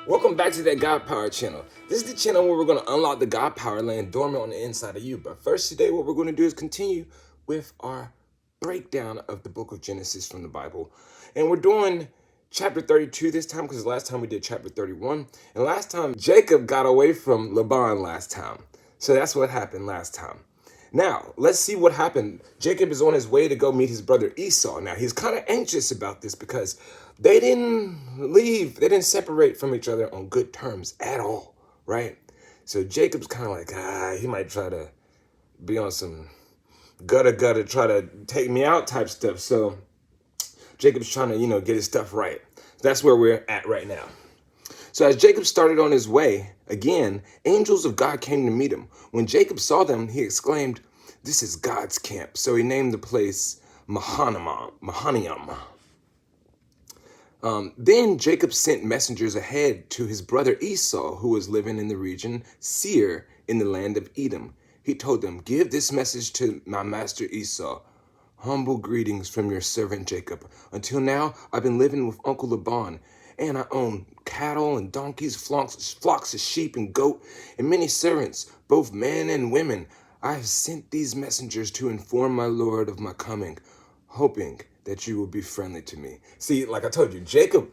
Welcome back to that God Power channel. This is the channel where we're going to unlock the God Power laying dormant on the inside of you. But first today, what we're going to do is continue with our breakdown of the book of Genesis from the Bible. And we're doing chapter 32 this time because last time we did chapter 31. And last time, Jacob got away from Laban last time. So that's what happened last time. Now, let's see what happened. Jacob is on his way to go meet his brother Esau. Now, he's kind of anxious about this because they didn't leave. They didn't separate from each other on good terms at all, right? So Jacob's kind of like, he might try to be on some gutter, try to take me out type stuff. So Jacob's trying to, get his stuff right. That's where we're at right now. So as Jacob started on his way, again, angels of God came to meet him. When Jacob saw them, he exclaimed, "This is God's camp." So he named the place Mahanaim. Then Jacob sent messengers ahead to his brother Esau, who was living in the region Seir in the land of Edom. He told them, "Give this message to my master Esau. Humble greetings from your servant Jacob. Until now, I've been living with Uncle Laban, and I own cattle and donkeys, flocks of sheep and goat, and many servants, both men and women. I have sent these messengers to inform my lord of my coming, hoping that you will be friendly to me." See, like I told you, Jacob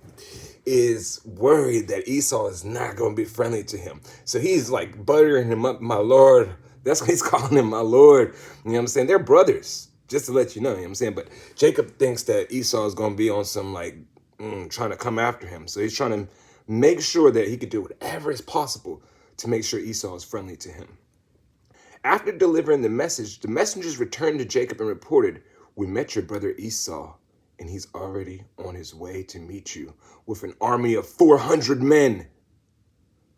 is worried that Esau is not going to be friendly to him. So he's like buttering him up, "My lord." That's what he's calling him, "my lord." You know what I'm saying? They're brothers, just to let you know what I'm saying? But Jacob thinks that Esau is going to be on some trying to come after him. So he's trying to make sure that he could do whatever is possible to make sure Esau is friendly to him. After delivering the message, the messengers returned to Jacob and reported, "We met your brother Esau, and he's already on his way to meet you with an army of 400 men.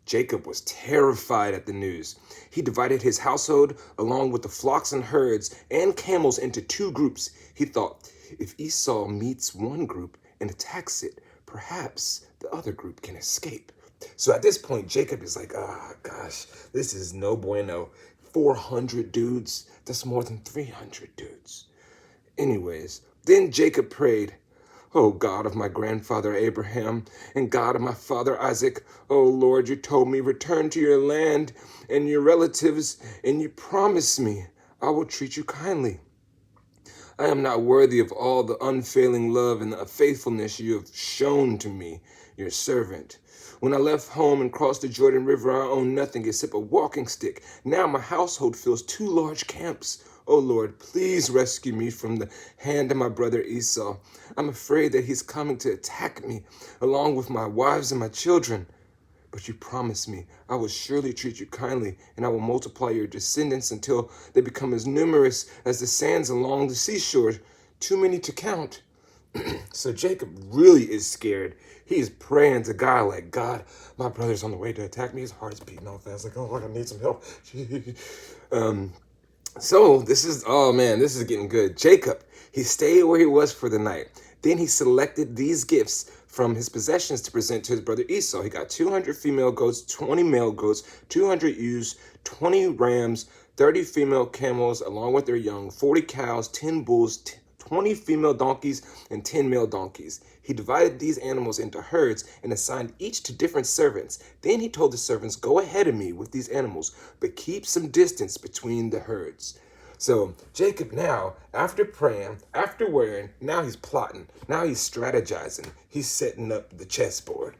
Jacob was terrified at the news. He divided his household along with the flocks and herds and camels into two groups. He thought, if Esau meets one group and attacks it, perhaps the other group can escape. So at this point, Jacob is like, gosh, this is no bueno. 400 dudes, that's more than 300 dudes. Anyways, then Jacob prayed, "Oh God of my grandfather Abraham and God of my father Isaac, oh Lord, you told me return to your land and your relatives, and you promised me I will treat you kindly. I am not worthy of all the unfailing love and the faithfulness you have shown to me, your servant. When I left home and crossed the Jordan River, I owned nothing except a walking stick. Now my household fills 2 large camps. Oh Lord, please rescue me from the hand of my brother Esau. I'm afraid that he's coming to attack me, along with my wives and my children. But you promised me I will surely treat you kindly, and I will multiply your descendants until they become as numerous as the sands along the seashore, too many to count." So Jacob really is scared. He is praying to God like, "God, my brother's on the way to attack me." His heart's beating all fast. Like, "Oh, I need some help." So this is getting good. Jacob, he stayed where he was for the night. Then he selected these gifts from his possessions to present to his brother Esau. He got 200 female goats, 20 male goats, 200 ewes, 20 rams, 30 female camels along with their young, 40 cows, 10 bulls, 20 female donkeys, and 10 male donkeys. He divided these animals into herds and assigned each to different servants. Then he told the servants, "Go ahead of me with these animals, but keep some distance between the herds." So Jacob now, after praying, after worrying, now he's plotting. Now he's strategizing. He's setting up the chessboard.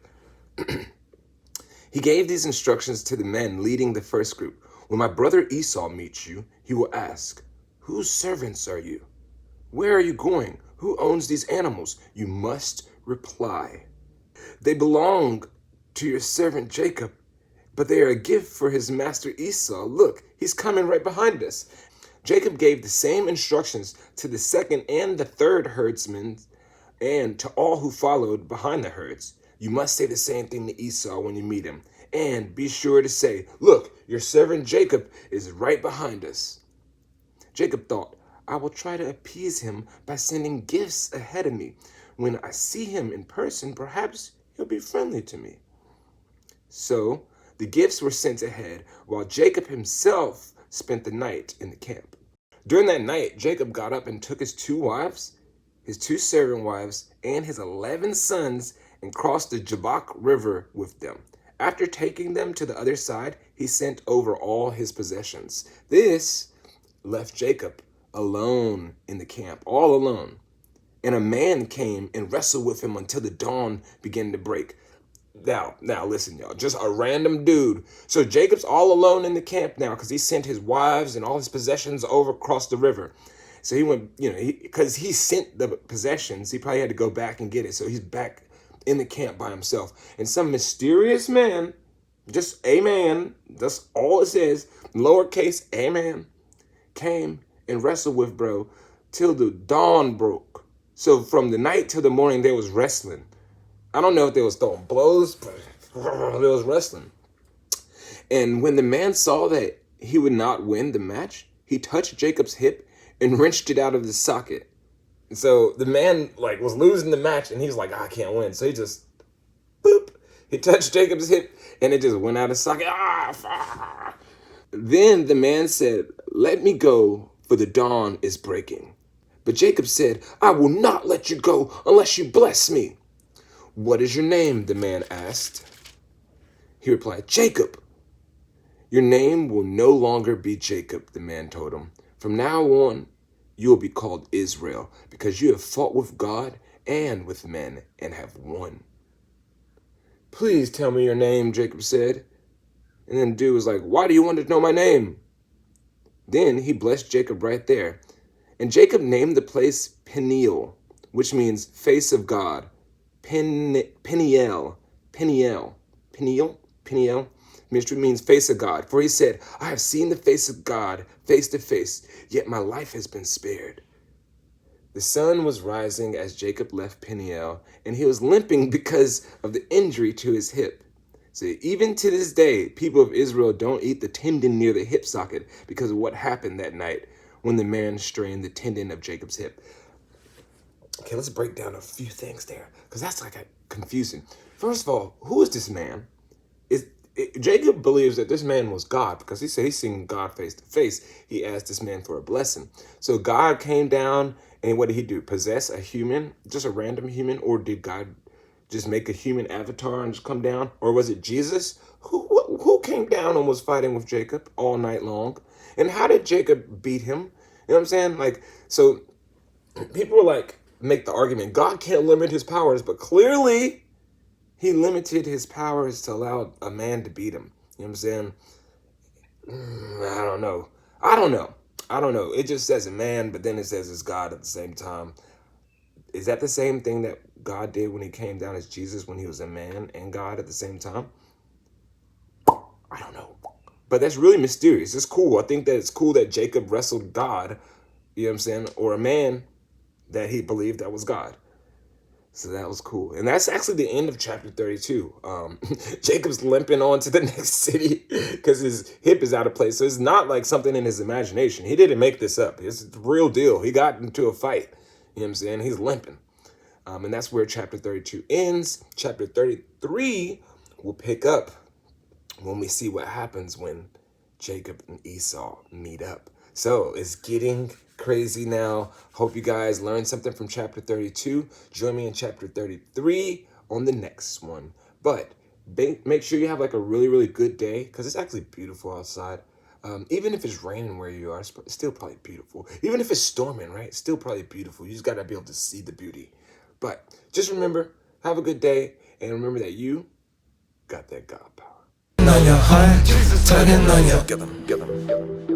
He gave these instructions to the men leading the first group. "When my brother Esau meets you, he will ask, 'Whose servants are you? Where are you going? Who owns these animals?' You must reply, 'They belong to your servant Jacob, but they are a gift for his master Esau. Look, he's coming right behind us.'" Jacob gave the same instructions to the second and the third herdsmen and to all who followed behind the herds. "You must say the same thing to Esau when you meet him. And be sure to say, 'Look, your servant Jacob is right behind us.'" Jacob thought, "I will try to appease him by sending gifts ahead of me. When I see him in person, perhaps he'll be friendly to me." So the gifts were sent ahead, while Jacob himself spent the night in the camp. During that night, Jacob got up and took his 2 wives, his 2 servant wives, and his 11 sons and crossed the Jabbok River with them. After taking them to the other side, he sent over all his possessions. This left Jacob alone in the camp, all alone. And a man came and wrestled with him until the dawn began to break. Now listen, y'all, just a random dude. So Jacob's all alone in the camp now because he sent his wives and all his possessions over across the river. So he went, because he sent the possessions, he probably had to go back and get it. So he's back in the camp by himself. And some mysterious man, just a man, that's all it says, lowercase a man, came and wrestled with bro till the dawn broke. So from the night till the morning, there was wrestling. I don't know if they was throwing blows, but there was wrestling. And when the man saw that he would not win the match, he touched Jacob's hip and wrenched it out of the socket. So the man was losing the match, and he was like, I can't win. So he just, boop, he touched Jacob's hip, and it just went out of socket. Then the man said, let me go, for the dawn is breaking. But Jacob said, I will not let you go unless you bless me. What is your name? The man asked. He replied, Jacob. Your name will no longer be Jacob, the man told him. From now on, you will be called Israel, because you have fought with God and with men and have won. Please tell me your name, Jacob said. And then dude was like, why do you want to know my name? Then he blessed Jacob right there. And Jacob named the place Peniel, which means face of God. Peniel, which means face of God. For he said, I have seen the face of God face to face, yet my life has been spared. The sun was rising as Jacob left Peniel, and he was limping because of the injury to his hip. So even to this day, people of Israel don't eat the tendon near the hip socket because of what happened that night when the man strained the tendon of Jacob's hip. Okay, let's break down a few things there, because that's confusing. First of all, who is this man? Jacob believes that this man was God, because he said he's seen God face to face. He asked this man for a blessing. So God came down, and what did he do? Possess a human, just a random human? Or did God just make a human avatar and just come down? Or was it Jesus who came down and was fighting with Jacob all night long? And how did Jacob beat him? You know what I'm saying? So people make the argument, God can't limit his powers, but clearly he limited his powers to allow a man to beat him. You know what I'm saying? I don't know. It just says a man, but then it says it's God at the same time. Is that the same thing that God did when he came down as Jesus, when he was a man and God at the same time? I don't know. But that's really mysterious. It's cool. I think that it's cool that Jacob wrestled God, you know what I'm saying? Or a man that he believed that was God. So that was cool. And that's actually the end of chapter 32. Jacob's limping on to the next city because his hip is out of place. So it's not like something in his imagination. He didn't make this up. It's the real deal. He got into a fight. You know what I'm saying? He's limping. And that's where chapter 32 ends. Chapter 33 will pick up when we see what happens when Jacob and Esau meet up. So it's getting crazy now. Hope you guys learned something from chapter 32. Join me in chapter 33 on the next one. But make sure you have a really, really good day, because it's actually beautiful outside. Even if it's raining where you are, it's still probably beautiful. Even if it's storming, right? It's still probably beautiful. You just got to be able to see the beauty. But just remember, have a good day. And remember that you got that God power. On your heart, tugging on your... Get them.